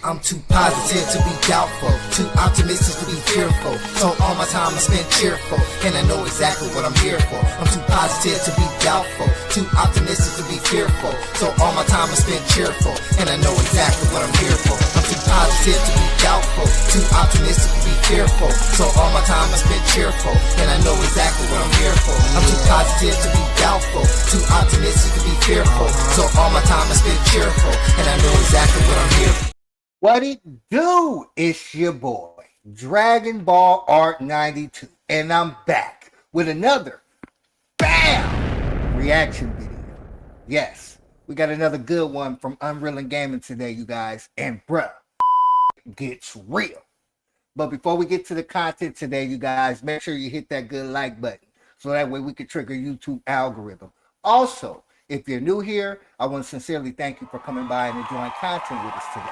I'm too positive to be doubtful, too optimistic to be fearful. So all my time I spend cheerful, and I know exactly what I'm here for. I'm too positive to be doubtful, too optimistic to be fearful. So all my time I spend cheerful, and I know exactly what I'm here for. I'm too positive to be doubtful, too optimistic to be fearful. So all my time I spend cheerful, and I know exactly what I'm here for. I'm too positive to be doubtful, too optimistic to be fearful. So all my time I spend cheerful, and I know exactly what I'm here for. What it do? It's your boy, Dragon Ball Art 92, and I'm back with another BAM reaction video. Yes, we got another good one from Unreal and Gaming today, you guys, and bruh, gets real. But before we get to the content today, you guys, make sure you hit that good like button so that way we can trigger YouTube algorithm. Also, if you're new here, I want to sincerely thank you for coming by and enjoying content with us today.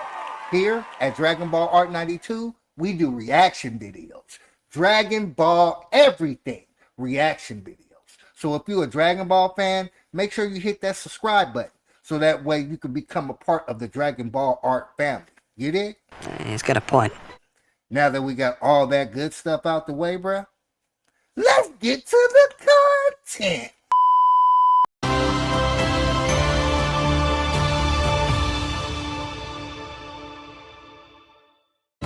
Here at Dragon Ball Art 92, we do reaction videos. Dragon Ball everything reaction videos. So if you're a Dragon Ball fan, make sure you hit that subscribe button so that way you can become a part of the Dragon Ball Art family. Get it? He's got a point. Now that we got all that good stuff out the way, bruh, let's get to the content.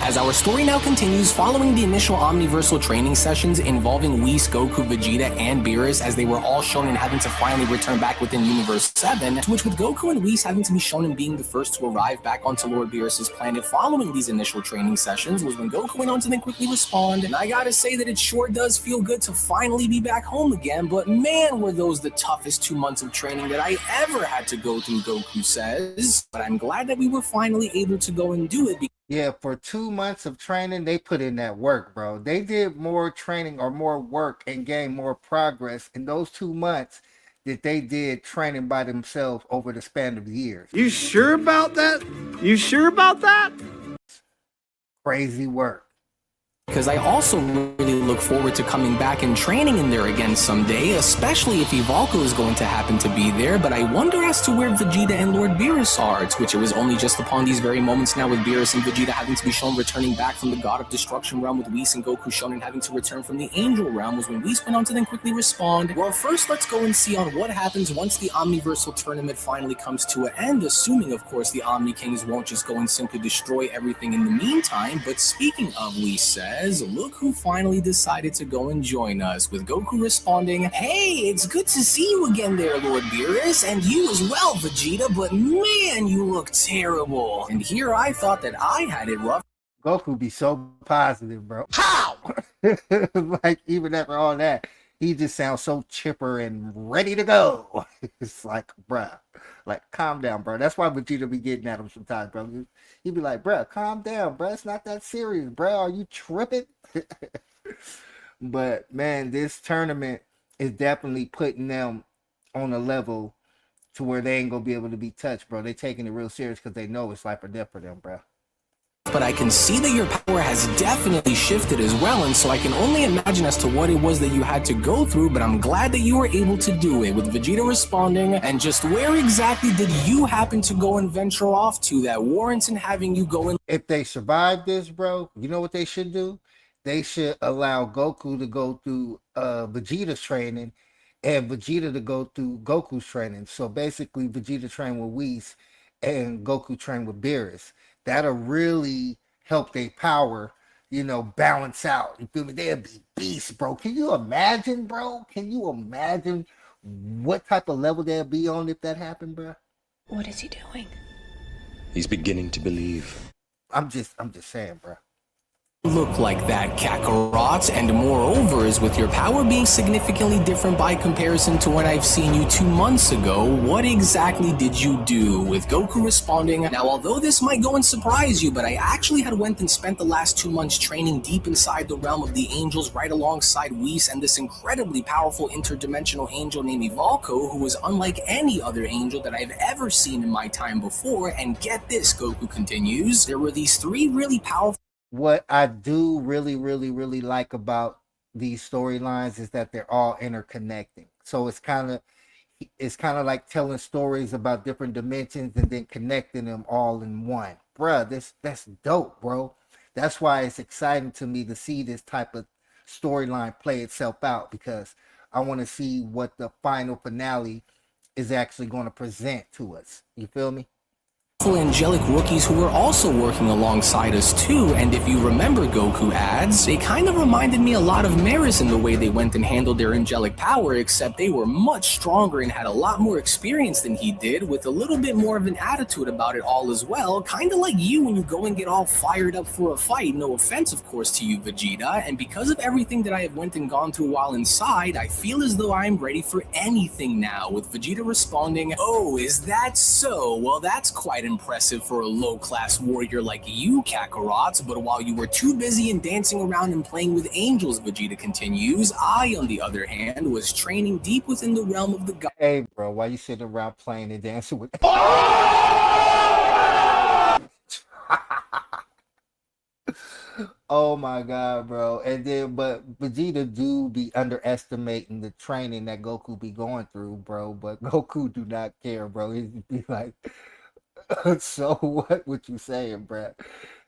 As our story now continues, following the initial Omniversal training sessions involving Whis, Goku, Vegeta, and Beerus, as they were all shown in having to finally return back within Universe 7, to which with Goku and Whis having to be shown in being the first to arrive back onto Lord Beerus' planet following these initial training sessions, was when Goku went on to then quickly respond, and I gotta say that it sure does feel good to finally be back home again, but man, were those the toughest 2 months of training that I ever had to go through, Goku says. But I'm glad that we were finally able to go and do it. Yeah, for 2 months of training, they put in that work, bro. They did more training or more work and gained more progress in those 2 months that they did training by themselves over the span of years. You sure about that? You sure about that? Crazy work. Because I also really look forward to coming back and training in there again someday, especially if Ivalco is going to happen to be there, but I wonder as to where Vegeta and Lord Beerus are, to which it was only just upon these very moments now with Beerus and Vegeta having to be shown returning back from the God of Destruction realm with Whis and Goku shown and having to return from the Angel realm was when Whis went on to then quickly respond. Well, first let's go and see on what happens once the Omniversal tournament finally comes to an end, assuming of course the Omni Kings won't just go and simply destroy everything in the meantime. But speaking of, Whis says, look who finally decided to go and join us, with Goku responding, "Hey, it's good to see you again there, Lord Beerus, and you as well, Vegeta, but man, you look terrible." And here I thought that I had it rough. Goku be so positive, bro. How? Like, even after all that, he just sounds so chipper and ready to go. It's like, bruh, like, calm down, bro. That's why Vegeta be getting at him sometimes, bro. He be like, bruh, calm down, bro. It's not that serious, bro. Are you tripping? But, man, this tournament is definitely putting them on a level to where they ain't going to be able to be touched, bro. They taking it real serious because they know it's life or death for them, bro. But I can see that your power has definitely shifted as well, and so I can only imagine as to what it was that you had to go through, but I'm glad that you were able to do it, with Vegeta responding, and just where exactly did you happen to go and venture off to that warrants in having you go in? If they survive this, bro, you know what they should do? They should allow Goku to go through Vegeta's training and Vegeta to go through Goku's training. So basically, Vegeta train with Whis and Goku train with Beerus. That'll really help their power, you know, balance out. You feel me? They'll be beasts, bro. Can you imagine, bro? Can you imagine what type of level they'll be on if that happened, bro? What is he doing? He's beginning to believe. I'm just saying, bro. Look like that, Kakarot, and moreover is with your power being significantly different by comparison to when I've seen you 2 months ago, what exactly did you do? With Goku responding, now although this might go and surprise you, but I actually had went and spent the last 2 months training deep inside the realm of the angels right alongside Whis and this incredibly powerful interdimensional angel named Ivalco, who was unlike any other angel that I've ever seen in my time before, and get this, Goku continues, there were these 3 really powerful. What I do really like about these storylines is that they're all interconnecting. So it's kind of it's kind of like telling stories about different dimensions and then connecting them all in one. Bruh, that's dope, bro. That's why it's exciting to me to see this type of storyline play itself out, because I want to see what the final finale is actually going to present to us. You feel me? Angelic rookies who were also working alongside us too, and if you remember, Goku adds, they kind of reminded me a lot of Maris in the way they went and handled their angelic power, except they were much stronger and had a lot more experience than he did, with a little bit more of an attitude about it all as well, kind of like you when you go and get all fired up for a fight. No offense, of course, to you, Vegeta, and because of everything that I have went and gone through while inside, I feel as though I am ready for anything now, with Vegeta responding, "Oh, is that so? Well, that's quite impressive for a low-class warrior like you, Kakarot, but while you were too busy and dancing around and playing with angels," Vegeta continues, "I, on the other hand, was training deep within the realm of the gods." Hey, bro, why you sitting around playing and dancing with... Oh my god, bro. And then, but Vegeta do be underestimating the training that Goku be going through, bro. But Goku do not care, bro. He be like, so what you saying, bro?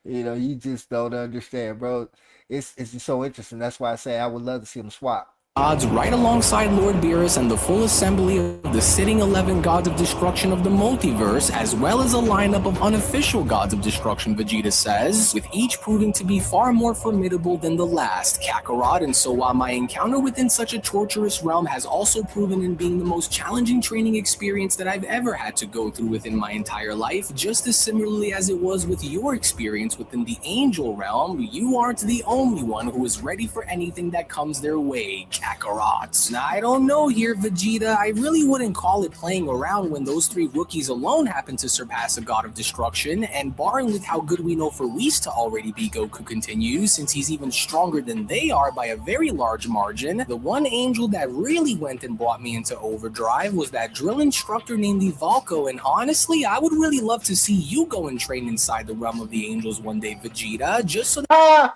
You know, you just don't understand, bro. It's just so interesting. That's why I say I would love to see them swap. Gods right alongside Lord Beerus and the full assembly of the sitting 11 gods of destruction of the multiverse, as well as a lineup of unofficial gods of destruction, Vegeta says, with each proving to be far more formidable than the last, Kakarot. And so while my encounter within such a torturous realm has also proven in being the most challenging training experience that I've ever had to go through within my entire life, just as similarly as it was with your experience within the angel realm, you aren't the only one who is ready for anything that comes their way, Kakarot. Now, I don't know here, Vegeta. I really wouldn't call it playing around when those three rookies alone happen to surpass a god of destruction, and barring with how good we know for Whis to already be, Goku continues, since he's even stronger than they are by a very large margin, the one angel that really went and brought me into overdrive was that drill instructor named Ivalco, and honestly, I would really love to see you go and train inside the realm of the angels one day, Vegeta, just so that...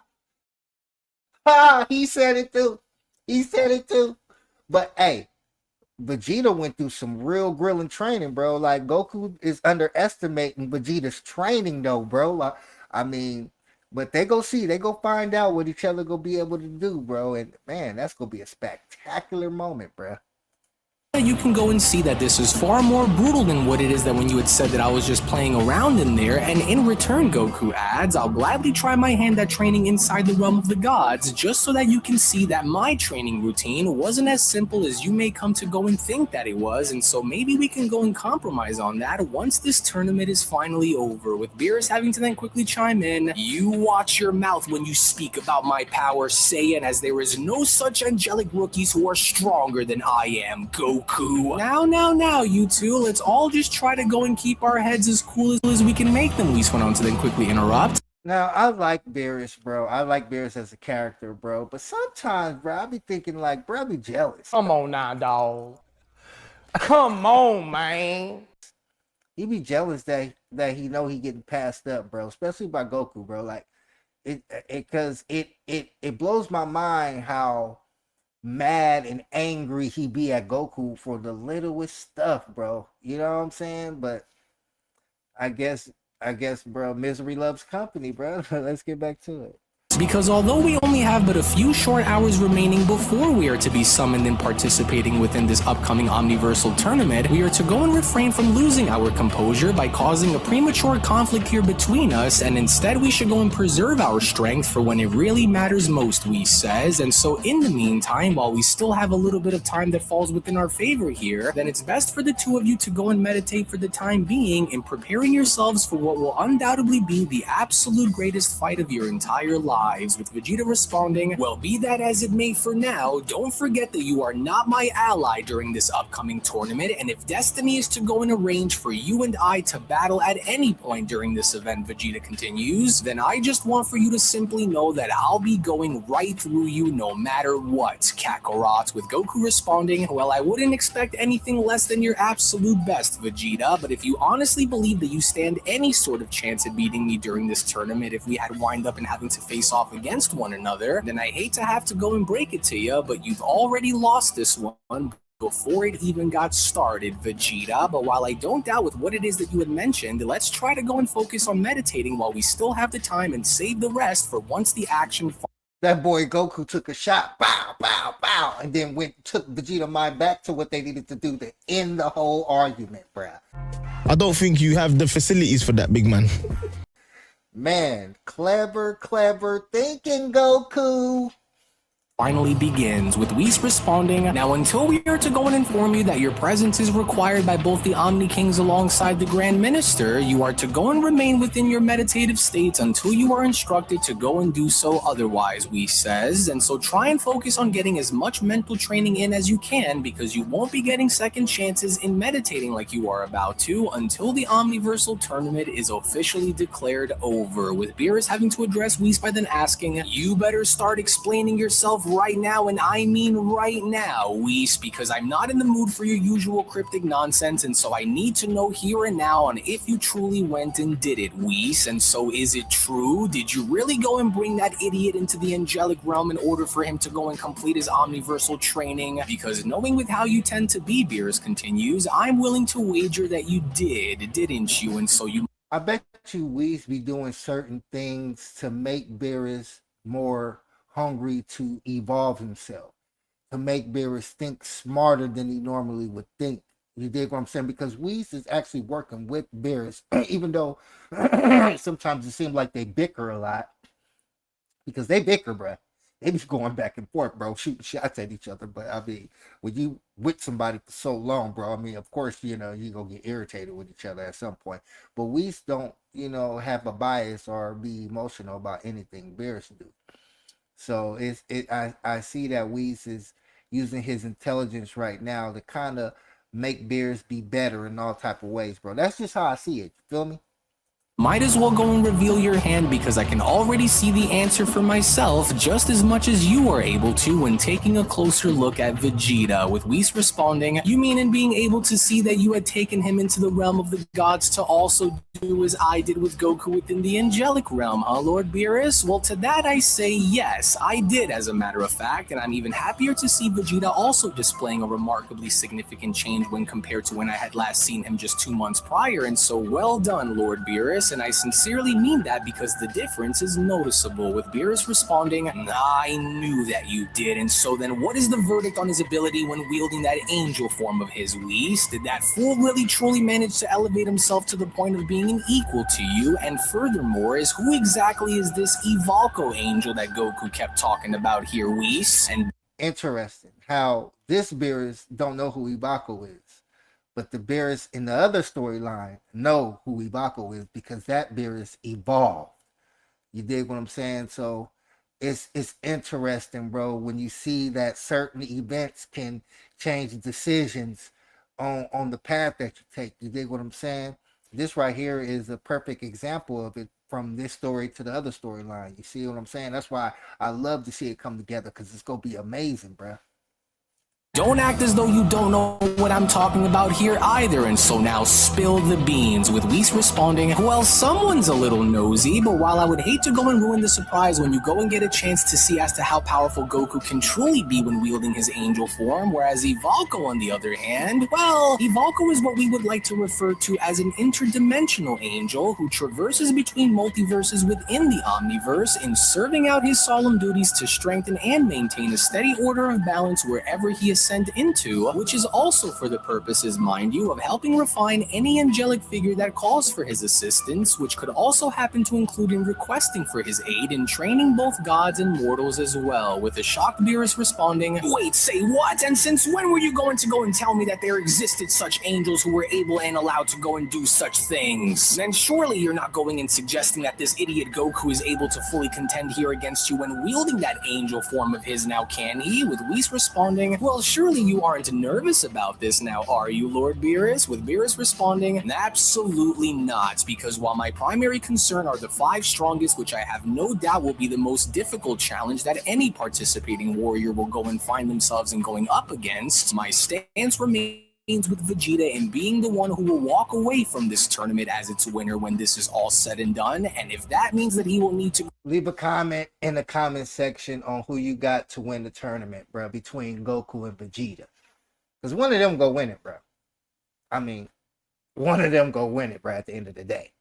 He said it too. He said it too. But hey, Vegeta went through some real grilling training, bro. Like, Goku is underestimating Vegeta's training, though, bro. Like, I mean, but they go find out what each other gonna be able to do, bro. And man, that's gonna be a spectacular moment, bro. You can go and see that this is far more brutal than what it is that when you had said that I was just playing around in there, and in return, Goku adds, I'll gladly try my hand at training inside the realm of the gods, just so that you can see that my training routine wasn't as simple as you may come to go and think that it was, and so maybe we can go and compromise on that once this tournament is finally over, with Beerus having to then quickly chime in, "You watch your mouth when you speak about my power, Saiyan, as there is no such angelic rookies who are stronger than I am, Goku." Now, you two, let's all just try to go and keep our heads as cool as we can make them, Whis went on to then quickly interrupt. Now, I like Beerus, bro. I like Beerus as a character, bro. But sometimes, bro, I be thinking, like, bro, I be jealous. Come on now, dog. Come on, man. He be jealous that he know he getting passed up, bro. Especially by Goku, bro. Like, it blows my mind how mad and angry he be at Goku for the littlest stuff, bro. You know what I'm saying? But I guess, bro, misery loves company, bro. Let's get back to it. Because although we only have but a few short hours remaining before we are to be summoned and participating within this upcoming Omniversal tournament, we are to go and refrain from losing our composure by causing a premature conflict here between us, and instead we should go and preserve our strength for when it really matters most, Whis says. And so in the meantime, while we still have a little bit of time that falls within our favor here, then it's best for the two of you to go and meditate for the time being in preparing yourselves for what will undoubtedly be the absolute greatest fight of your entire lives. With Vegeta responding, "Well, be that as it may for now, don't forget that you are not my ally during this upcoming tournament, and if destiny is to go and arrange for you and I to battle at any point during this event," Vegeta continues, "then I just want for you to simply know that I'll be going right through you no matter what, Kakarot," with Goku responding, "Well, I wouldn't expect anything less than your absolute best, Vegeta, but if you honestly believe that you stand any sort of chance at beating me during this tournament if we had wind up in having to face off against one another, then I hate to have to go and break it to you, but you've already lost this one. before it even got started, Vegeta. But while I don't doubt with what it is that you had mentioned, let's try to go and focus on meditating while we still have the time and save the rest for once the action. That boy Goku took a shot, bow, bow, bow, and then took Vegeta mind back to what they needed to do to end the whole argument, bruh. I don't think you have the facilities for that, big man. Man, clever thinking, Goku. Finally begins, with Whis responding, "Now until we are to go and inform you that your presence is required by both the Omni Kings alongside the Grand Minister, you are to go and remain within your meditative states until you are instructed to go and do so otherwise," Whis says, "and so try and focus on getting as much mental training in as you can, because you won't be getting second chances in meditating like you are about to until the Omniversal Tournament is officially declared over," with Beerus having to address Whis by then asking, "You better start explaining yourself right now, and I mean right now, Whis, because I'm not in the mood for your usual cryptic nonsense, and so I need to know here and now on if you truly went and did it, Whis. And so is it true? Did you really go and bring that idiot into the angelic realm in order for him to go and complete his omniversal training? Because knowing with how you tend to be," Beerus continues, "I'm willing to wager that you did, didn't you? And so you..." I bet you Whis be doing certain things to make Beerus more hungry to evolve himself, to make Beerus think smarter than he normally would think. You dig what I'm saying? Because Whis is actually working with Beerus, even though sometimes it seems like they bicker a lot, because they bicker, bruh. They be going back and forth, bro, shooting shots at each other. But I mean, when you with somebody for so long, bro, I mean, of course, you know, you're gonna get irritated with each other at some point. But Whis don't, you know, have a bias or be emotional about anything Beerus do. So I see that Whis is using his intelligence right now to kind of make Beerus be better in all type of ways, bro. That's just how I see it. You feel me? Might as well go and reveal your hand, because I can already see the answer for myself just as much as you are able to when taking a closer look at Vegeta, with Whis responding, "You mean in being able to see that you had taken him into the realm of the gods to also do as I did with Goku within the angelic realm, huh, Lord Beerus?" Well, to that I say yes, I did, as a matter of fact, and I'm even happier to see Vegeta also displaying a remarkably significant change when compared to when I had last seen him just 2 months prior, and so well done, Lord Beerus. And I sincerely mean that, because the difference is noticeable, with Beerus responding, "I knew that you did. And so then what is the verdict on his ability when wielding that angel form of his, Whis? Did that fool really truly manage to elevate himself to the point of being an equal to you? And furthermore, who exactly is this Ivalco angel that Goku kept talking about here, Whis?" And Interesting how this Beerus don't know who Ibako is. But the Beerus in the other storyline know who Ibako is, because that Beerus evolved. You dig what I'm saying? So it's interesting, bro, when you see that certain events can change decisions on the path that you take. You dig what I'm saying? This right here is a perfect example of it, from this story to the other storyline. You see what I'm saying? That's why I love to see it come together, because it's going to be amazing, bro. don't act as though you don't know what I'm talking about here either, and so now spill the beans, with Whis responding, "Well, someone's a little nosy, but while I would hate to go and ruin the surprise when you go and get a chance to see as to how powerful Goku can truly be when wielding his angel form, whereas Ivalco, on the other hand, well, Ivalco is what we would like to refer to as an interdimensional angel who traverses between multiverses within the Omniverse in serving out his solemn duties to strengthen and maintain a steady order of balance wherever he is sent into, which is also for the purposes, mind you, of helping refine any angelic figure that calls for his assistance, which could also happen to include in requesting for his aid in training both gods and mortals as well," with a shocked Beerus responding, "Wait, say what? And since when were you going to go and tell me that there existed such angels who were able and allowed to go and do such things? And surely you're not going and suggesting that this idiot Goku is able to fully contend here against you when wielding that angel form of his now, can he?" With Whis responding, "Well, surely you aren't nervous about this now, are you, Lord Beerus?" With Beerus responding, "Absolutely not, because while my primary concern are the 5 strongest, which I have no doubt will be the most difficult challenge that any participating warrior will go and find themselves in going up against, my stance remains with Vegeta in being the one who will walk away from this tournament as its winner when this is all said and done, and if that means that he will need to..." Leave a comment in the comment section on who you got to win the tournament, bro, between Goku and Vegeta. Because one of them go win it, bro. I mean, one of them go win it, bro, at the end of the day.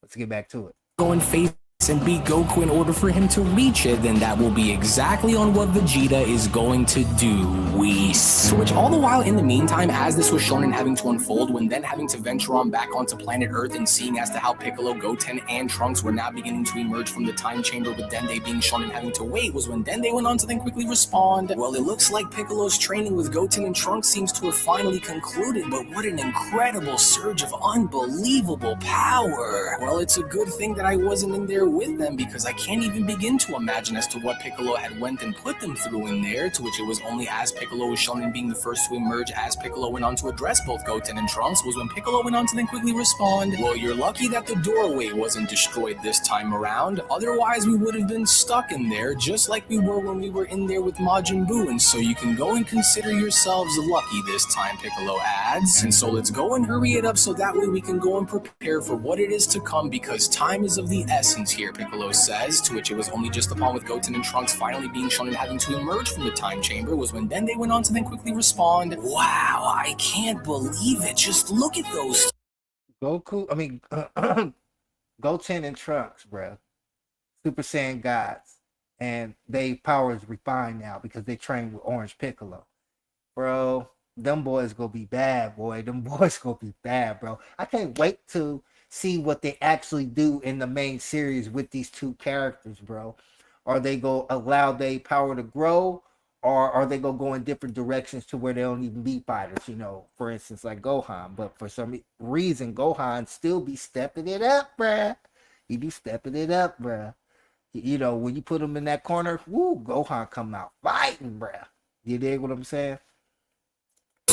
Let's get back to it. Go and face and beat Goku in order for him to reach it, then that will be exactly on what Vegeta is going to do. Which all the while in the meantime, as this was shown and having to unfold, when then having to venture on back onto planet Earth and seeing as to how Piccolo, Goten, and Trunks were now beginning to emerge from the time chamber with Dende being shown and having to wait, was when Dende went on to then quickly respond. Well, it looks like Piccolo's training with Goten and Trunks seems to have finally concluded, but what an incredible surge of unbelievable power. Well, it's a good thing that I wasn't in there with them, because I can't even begin to imagine as to what Piccolo had went and put them through in there, to which it was only as Piccolo was shown in being the first to emerge, as Piccolo went on to address both Goten and Trunks, was when Piccolo went on to then quickly respond, well, you're lucky that the doorway wasn't destroyed this time around, otherwise we would have been stuck in there, just like we were when we were in there with Majin Buu, and so you can go and consider yourselves lucky this time, Piccolo adds, and so let's go and hurry it up so that way we can go and prepare for what it is to come, because time is of the essence here, Piccolo says, to which it was only just upon with Goten and Trunks finally being shown and having to emerge from the time chamber was when Dende went on to then quickly respond, wow, I can't believe it, just look at those. Goten and Trunks, bro, Super Saiyan gods, and they powers refined now because they train with Orange Piccolo. Bro, them boys gonna be bad, boy. Them boys gonna be bad, bro. I can't wait to see what they actually do in the main series with these two characters, bro. Are they go allow their power to grow, or are they gonna go in different directions to where they don't even be fighters? You know, for instance, like Gohan. But for some reason, Gohan still be stepping it up, bruh. He be stepping it up, bruh. You know, when you put him in that corner, woo, Gohan come out fighting, bruh. You dig what I'm saying?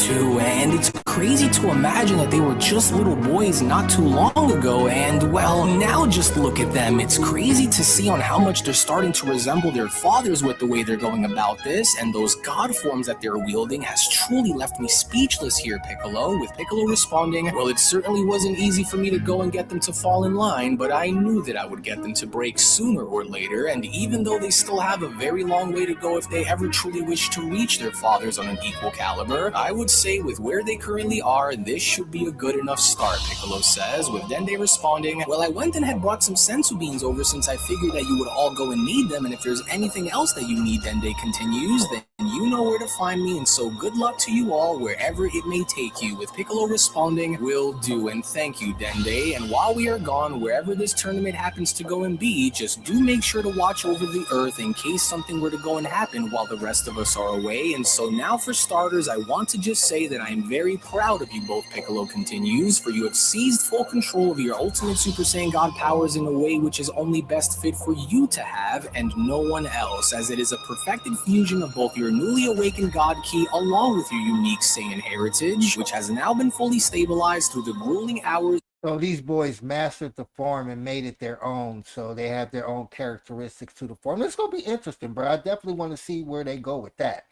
And it's crazy to imagine that they were just little boys not too long ago, and well, now just look at them. It's crazy to see on how much they're starting to resemble their fathers with the way they're going about this, and those god forms that they're wielding has truly left me speechless here, Piccolo, with Piccolo responding, well, it certainly wasn't easy for me to go and get them to fall in line, but I knew that I would get them to break sooner or later, and even though they still have a very long way to go if they ever truly wish to reach their fathers on an equal caliber, I would say with where they currently are, this should be a good enough start, Piccolo says, with Dende responding, well, I went and had brought some sensu beans over since I figured that you would all go and need them, and if there's anything else that you need, Dende continues, then you know where to find me, and so good luck to you all wherever it may take you, with Piccolo responding, will do, and thank you, Dende, and while we are gone, wherever this tournament happens to go and be, just do make sure to watch over the earth in case something were to go and happen while the rest of us are away, and so now for starters, I want to just say that I am very proud of you both, Piccolo continues, for you have seized full control of your ultimate Super Saiyan God powers in a way which is only best fit for you to have and no one else, as it is a perfected fusion of both your newly awakened God Ki along with your unique Saiyan heritage, which has now been fully stabilized through the grueling hours. So these boys mastered the form and made it their own, so they have their own characteristics to the form. It's going to be interesting, bro. I definitely want to see where they go with that.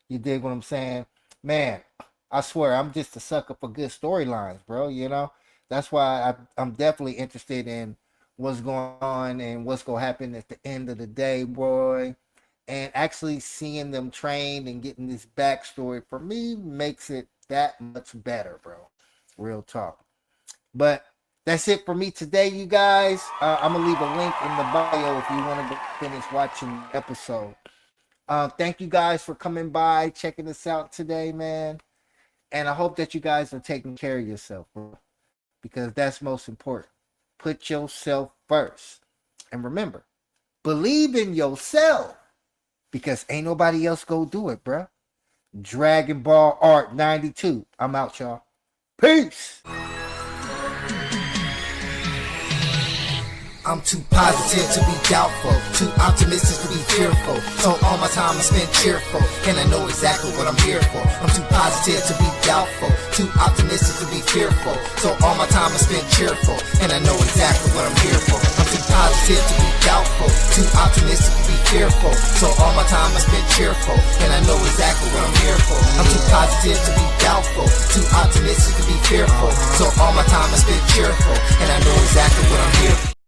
You dig what I'm saying? Man, I swear, I'm just a sucker for good storylines, bro, you know? That's why I'm definitely interested in what's going on and what's going to happen at the end of the day, boy. And actually seeing them train and getting this backstory, for me, makes it that much better, bro. Real talk. But that's it for me today, you guys. I'm going to leave a link in the bio if you want to finish watching the episode. Thank you guys for coming by, checking us out today, man. And I hope that you guys are taking care of yourself, bro, because that's most important. Put yourself first. And remember, believe in yourself, because ain't nobody else go do it, bro. Dragon Ball Art 92. I'm out, y'all. Peace. I'm too positive to be doubtful, too optimistic to be fearful. So all my time I spend cheerful, and I know exactly what I'm here for. I'm too positive to be doubtful, too optimistic to be fearful. So all my time I spend cheerful, and I know exactly what I'm here for. I'm too positive to be doubtful, too optimistic to be fearful. So all my time I spend cheerful, and I know exactly what I'm here for. I'm too positive to be doubtful, too optimistic to be fearful. So all my time I spend cheerful, and I know exactly what I'm here for.